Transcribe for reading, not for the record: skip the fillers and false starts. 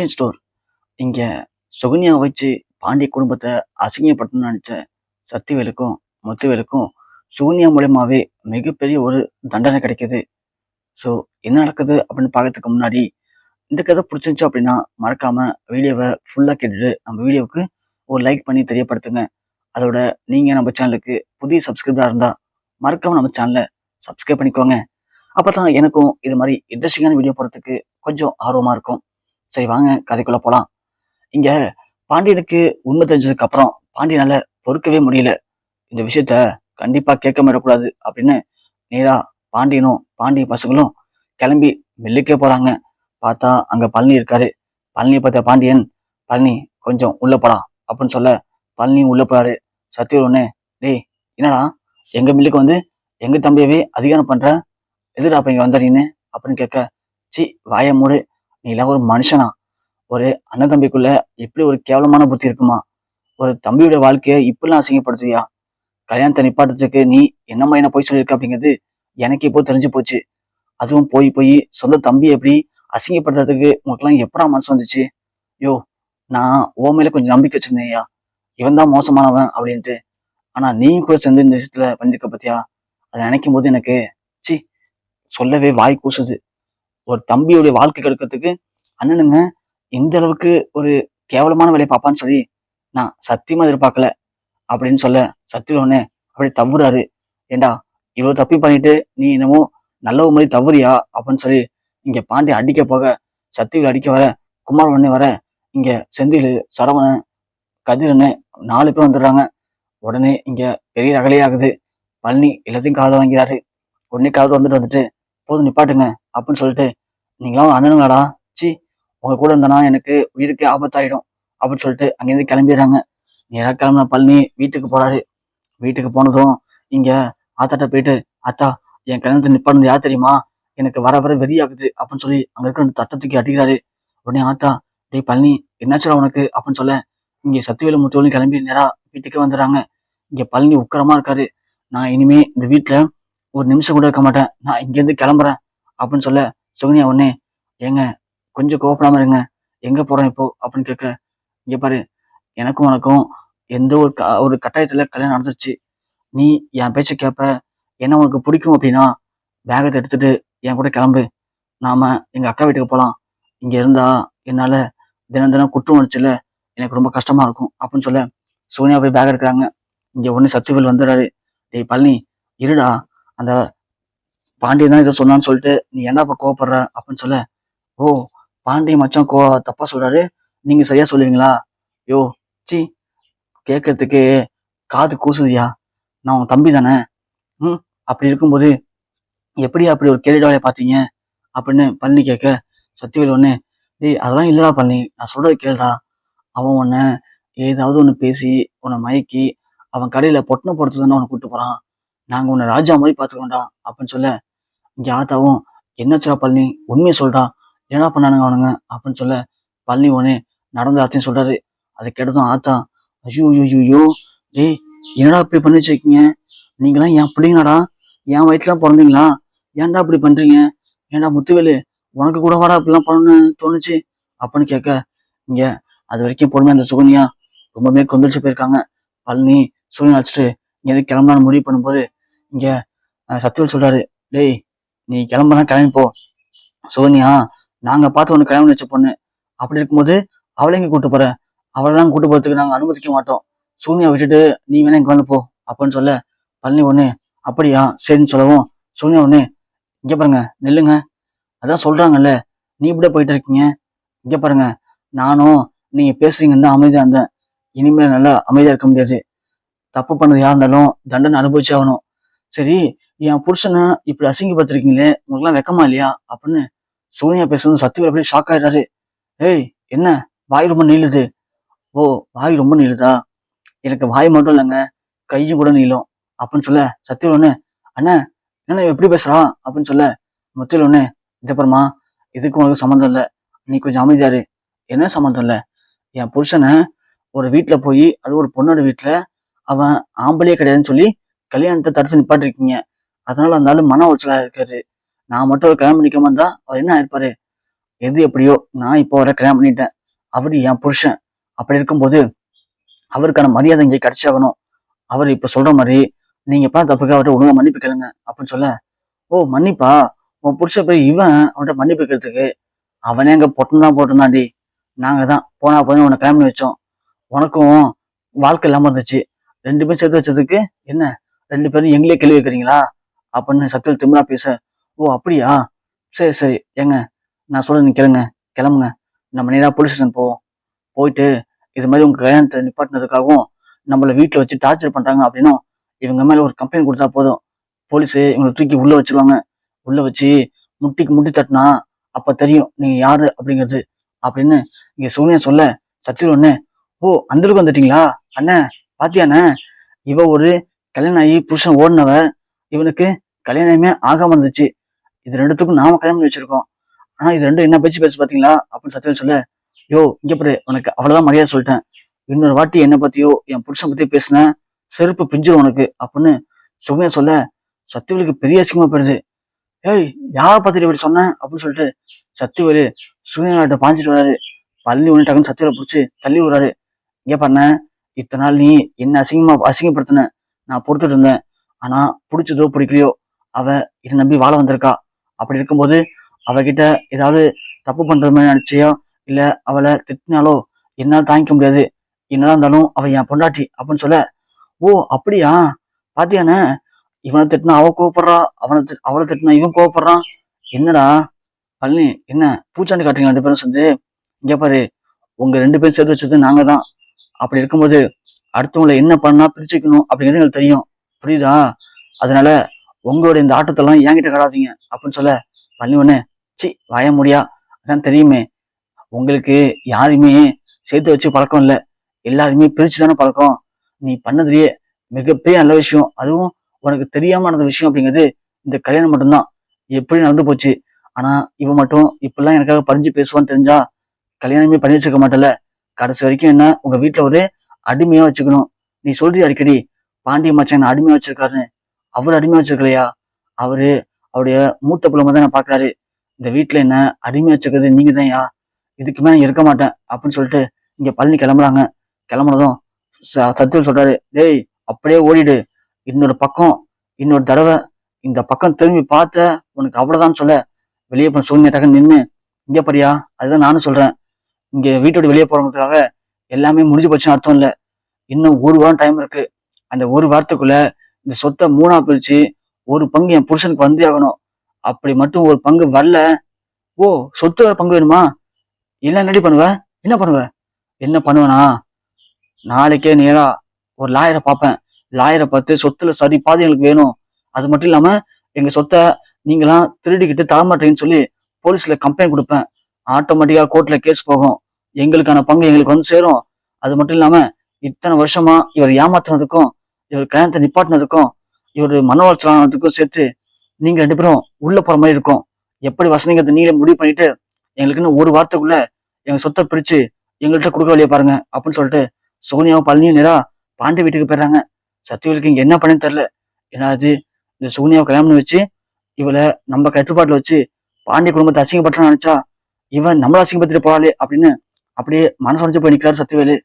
Store இங்க சுகன்யா வச்சு பாண்டிய குடும்பத்தை அசிங்கப்படுத்தணும்னு நினைச்ச சக்திவேலுக்கும் முத்துவேலுக்கும் சுகன்யா மூலியமாவே மிகப்பெரிய ஒரு தண்டனை கிடைக்குது. ஸோ என்ன நடக்குது அப்படின்னு பார்க்கறதுக்கு முன்னாடி இந்த கதை பிடிச்சிருந்துச்சு அப்படின்னா மறக்காம வீடியோவை ஃபுல்லாக கேட்டுட்டு நம்ம வீடியோவுக்கு ஒரு லைக் பண்ணி தெரியப்படுத்துங்க. அதோட நீங்க நம்ம சேனலுக்கு புதிய சப்ஸ்கிரைபராக இருந்தா மறக்காம நம்ம சேனலை சப்ஸ்கிரைப் பண்ணிக்கோங்க. அப்பதான் எனக்கும் இது மாதிரி இன்ட்ரெஸ்டிங்கான வீடியோ போடுறதுக்கு கொஞ்சம் ஆர்வமா இருக்கும். சரி வாங்க கதைக்குள்ள போலாம். இங்க பாண்டியனுக்கு உண்மை தெரிஞ்சதுக்கு அப்புறம் பாண்டியனால பொறுக்கவே முடியல. இந்த விஷயத்த கண்டிப்பா கேட்க விடக்கூடாது அப்படின்னு நேரா பாண்டியனும் பாண்டிய பசங்களும் கிளம்பி மில்லுக்கே போறாங்க. பார்த்தா அங்க பழனி இருக்காரு. பழனி பார்த்த பாண்டியன், பழனி கொஞ்சம் உள்ள போடா அப்படின்னு சொல்ல பழனி உள்ள போறாரு. சத்தியம் ஒண்ணு, டேய் என்னடா எங்க மில்லுக்கு வந்து எங்க தம்பியவே அதிகாரம் பண்ற, எதிரா அப்ப இங்க வந்தறீன்னு அப்படின்னு கேட்க, சி வாய மூடு, நீ எல்லாம் ஒரு மனுஷனா? ஒரு அண்ணன் தம்பிக்குள்ள இப்படி ஒரு கேவலமான புத்தி இருக்குமா? ஒரு தம்பியோட வாழ்க்கையை இப்படிலாம் அசிங்கப்படுத்துவியா? கல்யாணத்தை நிப்பாட்டத்துக்கு நீ என்னம்மா என்ன போய் சொல்லியிருக்க அப்படிங்கிறது எனக்கு இப்போ தெரிஞ்சு போச்சு. அதுவும் போய் போய் சொந்த தம்பியை எப்படி அசிங்கப்படுத்துறதுக்கு உங்களுக்குலாம் எப்படா மனசு வந்துச்சு? யோ, நான் உன் மேல கொஞ்சம் நம்பிக்கை வச்சிருந்தேன்யா, இவன் தான் மோசமானவன் அப்படின்ட்டு. ஆனா நீயும் கூட சேர்ந்து இந்த விஷயத்துல பண்ணிருக்க பத்தியா? அதை நினைக்கும் போது எனக்கு சி சொல்லவே வாய் கூசுது. ஒரு தம்பியோடைய வாழ்க்கை கெடுக்கிறதுக்கு அண்ணனுங்க இந்த அளவுக்கு ஒரு கேவலமான வேலையை பார்ப்பான்னு சொல்லி நான் சத்தியமா எதிர்பார்க்கல அப்படின்னு சொல்ல சத்தியவனே அப்படி தவறாரு. ஏண்டா இவ்வளவு தப்பி பண்ணிட்டு நீ என்னமோ நல்ல மாதிரி தவறியா அப்படின்னு சொல்லி இங்க பாண்டி அடிக்க போக சத்தியில் அடிக்க வர குமாரவண்ணே வர இங்க செந்தில் சரவணன் கதிரன்னு 4 பேர் வந்துடுறாங்க. உடனே இங்க பெரிய ரகலையாகுது. பழனி எல்லாத்தையும் காதை வாங்கிறாரு. உடனே காது வந்துட்டு போதும் நிப்பாட்டுங்க அப்படின்னு சொல்லிட்டு, நீங்களாம் அண்ணனுங்களாடா, சி உங்க கூட இருந்தனா எனக்கு உயிருக்கு ஆபத்தாயிடும் அப்படின்னு சொல்லிட்டு அங்கேருந்து கிளம்பிடுறாங்க. நேராக கிளம்புன பழனி வீட்டுக்கு போறாரு. வீட்டுக்கு போனதும் இங்க ஆத்தாட்ட போயிட்டு, ஆத்தா என் கல்யாணத்தை நிப்பாடுனது யார் தெரியுமா? எனக்கு வர வர வெறியாகுது அப்படின்னு சொல்லி அங்க இருக்கிற அந்த தட்டத்துக்கு அடிக்கிறாரு. உடனே ஆத்தா, டேய் பழனி என்னாச்சுடா உனக்கு அப்படின்னு சொல்ல இங்க சத்திவேலு முத்துவேலும் கிளம்பி நேரா வீட்டுக்கு வந்துடுறாங்க. இங்க பழனி உக்கரமா இருக்காரு. நான் இனிமே இந்த வீட்டுல ஒரு நிமிஷம் கூட இருக்க மாட்டேன், நான் இங்கேருந்து கிளம்புறேன் அப்படின்னு சொல்ல சுகன்யா உடனே, ஏங்க கொஞ்சம் கோவப்படாம இருங்க, எங்க போறோம் இப்போ அப்படின்னு கேட்க, இங்க பாரு எனக்கும் உனக்கும் எந்த ஒரு கட்டாயத்துல கல்யாணம் நடந்துருச்சு. நீ என் பேச்ச கேட்ப, என்ன உனக்கு பிடிக்கும் அப்படின்னா பேகத்தை எடுத்துட்டு என் கூட கிளம்பு, நாம எங்க அக்கா வீட்டுக்கு போலாம். இங்க இருந்தா என்னால தினம் தினம் குற்ற உணர்ச்சியில எனக்கு ரொம்ப கஷ்டமா இருக்கும் அப்படின்னு சொல்ல சோனியா போய் பேக் எடுக்கிறாங்க. இங்க ஒண்ணு சத்துவேல் வந்துடுறாரு. டேய் பழனி இருடா, அந்த பாண்டியன் தான் இதை சொன்னான்னு சொல்லிட்டு நீ என்ன இப்ப கோவப்படுற அப்படின்னு சொல்ல, ஓ பாண்டிய மச்சான் தப்பா சொல்றாரு, நீங்க சரியா சொல்லுவீங்களா? யோ சி கேட்கறதுக்கு காது கூசுதியா, நான் உன் தம்பி தானே. அப்படி இருக்கும்போது எப்படி அப்படி ஒரு கேள்வி வேலையை பார்த்தீங்க அப்படின்னு பழனி கேட்க, சத்திவேல் ஒண்ணு, டேய் அதெல்லாம் இல்லடா பழனி, நான் சொல்றது கேளுடா. அவன் உன்னை ஏதாவது ஒன்று பேசி உன்னை மயக்கி அவன் கடையில பொட்டணம் போடுறது தானே உன்னை கூப்பிட்டு போறான். நாங்க உன்னை ராஜா மாதிரி பார்த்துக்கோண்டா அப்படின்னு சொல்ல இங்க ஆத்தாவும், என்னாச்சுடா பழனி உண்மையை சொல்றா, என்னடா பண்ணானுங்க அவனுங்க அப்படின்னு சொல்ல பழனி ஒண்ணு நடந்த ஆத்தையும் சொல்றாரு. அதை கேட்டதும் ஆத்தா, ஐயோ ஐயோ டேய் என்னடா இப்படி பண்ணி வச்சிருக்கீங்க, நீங்களாம் என் பிள்ளைங்களாடா, என் வயிற்றுலாம் பிறந்தீங்களா, ஏன்டா இப்படி பண்றீங்க, ஏன்டா முத்துவேலு உனக்கு கூட வாடா இப்படிலாம் பண்ணணும்னு தோணுச்சு அப்படின்னு கேட்க, இங்க அது வரைக்கும் பொறுமையா அந்த சுகன்யா ரொம்பவே கொந்தளிச்சு போயிருக்காங்க. பழனி சுகன்யா அழைச்சிட்டு இங்க கிளம்பலான்னு முடிவு பண்ணும்போது இங்க சத்தியவேல் சொல்றாரு, டேய் நீ கிளம்புனா கிளம்பி போ, சுகன்யா நாங்க பார்த்து ஒன்று கிளம்பி வச்ச பொண்ணு, அப்படி இருக்கும்போது அவளை எங்க கூட்டு போற, அவளெல்லாம் கூட்டு போறதுக்கு நாங்க அனுமதிக்க மாட்டோம், சூன்யா விட்டுட்டு நீ வேணா இங்க வந்து போ அப்படின்னு சொல்ல பழனி ஒண்ணு, அப்படியா சரின்னு சொல்லவும் சூன்யா ஒண்ணு, இங்க பாருங்க நில்லுங்க, அதான் சொல்றாங்கல்ல நீ இப்படியே போயிட்டு இருக்கீங்க, இங்க பாருங்க நானும் நீங்க பேசுறீங்கன்னு தான் அமைதியா இருந்தேன், இனிமேல் நல்லா அமைதியா இருக்க முடியாது, தப்பு பண்ணது யாரா இருந்தாலும் தண்டனை அனுபவிச்சு ஆகணும். சரி என் புருஷனை இப்படி அசிங்கப்படுத்திருக்கீங்களே உங்களுக்குலாம் வெக்கமா இல்லையா அப்படின்னு சோனியா பேசுறது சத்தியவேல் அப்படியே ஷாக் ஆயிடுறாரு. ஏய் என்ன வாய் ரொம்ப நீளுது? ஓ வாய் ரொம்ப நீளுதா, எனக்கு வாய் மட்டும் இல்லைங்க கையும் கூட நீளும் அப்படின்னு சொல்ல சத்தியவேல் ஒண்ணு, அண்ணா என்ன எப்படி பேசுறா அப்படின்னு சொல்ல முத்தியல் ஒண்ணு, இதப்புறமா இதுக்கு உனக்கு சம்மந்தம் இல்லை, நீ கொஞ்சம் அமைதியாரு. என்ன சம்மந்தம் இல்லை, என் புருஷனை ஒரு வீட்டுல போய் அது ஒரு பொண்ணோட வீட்டுல அவன் ஆம்பளையே கிடையாதுன்னு சொல்லி கல்யாணத்தை தடுத்து நிப்பாட்டிருக்கீங்க, அதனால அந்த ஆளு மன உளைச்சலா இருக்காரு, நான் மட்டும் ஒரு கல்யாணம் பண்ணிக்காம இருந்தா அவர் என்ன ஆயிருப்பாரு, எது எப்படியோ நான் இப்போ வர கல்யாணம் பண்ணிட்டேன். அவரு என் புருஷன். அப்படி இருக்கும்போது அவருக்கான மரியாதை இங்கே கிடைச்சாகணும். அவர் இப்ப சொல்ற மாதிரி நீங்க பண்ண தப்புக்கு அவர்கிட்ட ஒழுங்கா மன்னிப்பு கேளுங்க அப்படின்னு சொல்ல, ஓ மன்னிப்பா? உன் புருஷ போய் இவன் அவன்கிட்ட மன்னிப்பு கேட்கறதுக்கு? அவனே அங்க பொட்டம் தான் போட்டிருந்தாண்டி. நாங்க தான் போனா போய் உன்னை கல்யாணம் பண்ணி வச்சோம். உனக்கும் வாழ்க்கை இல்லாம இருந்துச்சு. 2 பேரும் சேர்த்து வச்சதுக்கு என்ன 2 பேரும் எங்களே கேள்வி வைக்கிறீங்களா அப்படின்னு சத்தியல் திமிரா பேச, ஓ அப்படியா? சரி சரி ஏங்க, நான் சொல்ல நீங்க கேளுங்க, கிளம்புங்க, நம்ம நேரா போலீஸ் ஸ்டேஷன் போவோம். போயிட்டு இது மாதிரி உங்க கல்யாணத்தை நிப்பாட்டினதுக்காகவும் நம்மள வீட்டுல வச்சு டார்ச்சர் பண்றாங்க அப்படின்னும் இவங்க மேல ஒரு கம்ப்ளைண்ட் கொடுத்தா போதும். போலீஸ் இவங்களை தூக்கி உள்ள வச்சிருவாங்க. உள்ள வச்சு முட்டிக்கு முட்டி தட்டினா அப்ப தெரியும் நீங்க யாரு அப்படிங்கிறது அப்படின்னு இங்க சோனியா சொல்ல, சத்தியம் ஒண்ணு, ஓ அந்த அளவுக்கு வந்துட்டீங்களா அண்ணே? பாத்தியாண்ணே, இவ ஒரு கல்யாணம் ஆகி புருஷன் ஓடினவ, இவனுக்கு கல்யாணமே ஆகாம இருந்துச்சு. இது ரெண்டுத்துக்கும் நாம கல்யாணம் பண்ணி வச்சிருக்கோம். ஆனா இது ரெண்டும் என்ன பேச்சு பாத்தீங்களா அப்படின்னு சத்தியம் சொல்ல, யோ இங்க பாரு, உனக்கு அவ்வளவுதான் மரியாதை சொல்லிட்டேன். இன்னொரு வாட்டி என்ன பத்தியோ என் புருஷன் பத்தி பேசின செருப்பு பிஞ்சிரும் உனக்கு அப்படின்னு சுமையா சொல்ல, சத்தியவலுக்கு பெரிய அசிங்கமா போயிடுது. ஏய் யாரை பார்த்துட்டு இப்படி சொன்ன அப்படின்னு சொல்லிட்டு சத்தியவேலு சுமையாட்ட பாஞ்சிட்டு வராரு. பள்ளி ஒண்ணு டக்குன்னு சத்தியவேலை பிடிச்சி தள்ளி விடுறாரு. இங்க பண்ண, இத்தனை நாள் நீ என்ன அசிங்கப்படுத்தின, நான் பொறுத்துட்டு இருந்தேன். ஆனா பிடிச்சதோ பிடிக்கலையோ அவ என்னை நம்பி வாழ வந்திருக்கா. அப்படி இருக்கும்போது அவகிட்ட ஏதாவது தப்பு பண்ற மாதிரி நினைச்சியோ இல்ல அவளை திட்டினாலோ என்னால் தாங்கிக்க முடியாது. என்னதான் இருந்தாலும் அவ என் பொண்டாட்டி அப்படின்னு சொல்ல, ஓ அப்படியா? பாத்தியானே, இவனை திட்டினா அவ கோவப்படுறா, அவளை திட்டினா இவன் கோவப்படுறான். என்னடா பழனி, என்ன பூச்சாண்டி காட்டுறீங்க 2 பேரும் சேர்ந்து? இங்க பாரு, உங்க 2 பேரும் சேர்த்து வச்சது நாங்க தான். அப்படி இருக்கும்போது அடுத்தவங்களை என்ன பண்ணா பிரிச்சுக்கணும் அப்படிங்கிறது எங்களுக்கு தெரியும், புரியுதா? அதனால உங்களோட இந்த ஆட்டத்தெல்லாம் என்கிட்ட கடாதீங்க அப்படின்னு சொல்ல, பழனி ஒண்ணு, சி வாய முடியா, அதான் தெரியுமே உங்களுக்கு யாருமே சேர்த்து வச்சு பழக்கம் இல்லை, எல்லாருமே பிரிச்சு தானே பழக்கம். நீ பண்ணதுலயே மிகப்பெரிய நல்ல விஷயம், அதுவும் உனக்கு தெரியாம நடந்த விஷயம் அப்படிங்கிறது இந்த கல்யாணம் மட்டும்தான். எப்படி நடந்து போச்சு. ஆனா இவன் மட்டும் இப்பெல்லாம் எனக்காக பறிஞ்சு பேசுவான்னு தெரிஞ்சா கல்யாணமே பண்ணி வச்சுக்க மாட்டல. கடைசி வரைக்கும் என்ன உங்க வீட்டுல ஒரு அடிமையா வச்சுக்கணும். நீ சொல்றிய அடிக்கடி பாண்டிய மச்சான் அடிமையா வச்சிருக்காருன்னு. அவர் அடிமையா வச்சிருக்கலையா? அவரு அவருடைய மூத்த பிள்ளைமா தான் பாக்குறாரு. இந்த வீட்டுல என்ன அடிமையா வச்சுக்கிறது நீங்க தான் யா. இதுக்கு மேல இருக்க மாட்டேன் அப்படின்னு சொல்லிட்டு இங்க பழனி கிளம்புறாங்க. கிளம்புனதும் சத்தியல் சொல்றாரு, டேய் அப்படியே ஓடிடு, இன்னொரு தடவை இந்த பக்கம் திரும்பி பார்த்த உனக்கு அவ்வளவுதான் சொல்ல, வெளியே போன சூழ்நிலையாக நின்று, இங்க பாரியா, அதுதான் நானும் சொல்றேன், இங்க வீட்டோட வெளியே போறதுக்காக எல்லாமே முடிஞ்சு போச்சுன்னு அர்த்தம் இல்ல. இன்னும் 1 வாரம் டைம் இருக்கு. அந்த 1 வாரத்துக்குள்ள இந்த சொத்தை 3ஆ பிரிச்சு ஒரு பங்கு என் புருஷனுக்கு வந்தே ஆகணும். அப்படி மட்டும் ஒரு பங்கு வரல, ஓ சொத்து பங்கு வேணுமா? இல்ல என்னடி பண்ணுவ? என்ன பண்ணுவ? என்ன பண்ணுவேனா, நாளைக்கே நேரா ஒரு லாயரை பார்ப்பேன். லாயரை பார்த்து சொத்துல சரி பாதி எங்களுக்கு வேணும், அது மட்டும் இல்லாம எங்க சொத்தை நீங்களாம் திருடிக்கிட்டு தரமாட்டீங்கன்னு சொல்லி போலீஸ்ல கம்ப்ளைண்ட் கொடுப்பேன். ஆட்டோமேட்டிக்கா கோர்ட்ல கேஸ் போகும். எங்களுக்கான பங்கு எங்களுக்கு வந்து சேரும். அது மட்டும் இல்லாம இத்தனை வருஷமா இவர் ஏமாத்துனதுக்கும் இவர் கல்யாணத்தை நிப்பாட்டினதுக்கும் இவர் மன உளைச்சல் ஆனதுக்கும் சேர்த்து நீங்க 2 பேரும் உள்ள போற மாதிரி இருக்கும். எப்படி வசதிங்கிறத நீங்களே முடிவு பண்ணிட்டு எங்களுக்குன்னு 1 வாரத்துக்குள்ள எங்க சொத்தை பிரிச்சு எங்கள்கிட்ட கொடுக்க வழியை பாருங்க அப்படின்னு சொல்லிட்டு சோனியாவும் பழனியும் நேரா பாண்டி வீட்டுக்கு போயிடுறாங்க. சத்தியவேலுக்கு இங்க என்ன பண்ணு தெரியல. ஏன்னா அது இந்த சோனியாவை கல்யாணம் பண்ணி வச்சு இவளை நம்ம கட்டுப்பாட்டுல வச்சு பாண்டிய குடும்பத்தை அசிங்கப்பட்டான்னு நினைச்சா இவன் நம்மள அசிங்கப்படுத்திட்டு போறாளே அப்படின்னு அப்படியே மனசு உடைஞ்சு போய் நிற்கிறாரு சத்தியவேலு.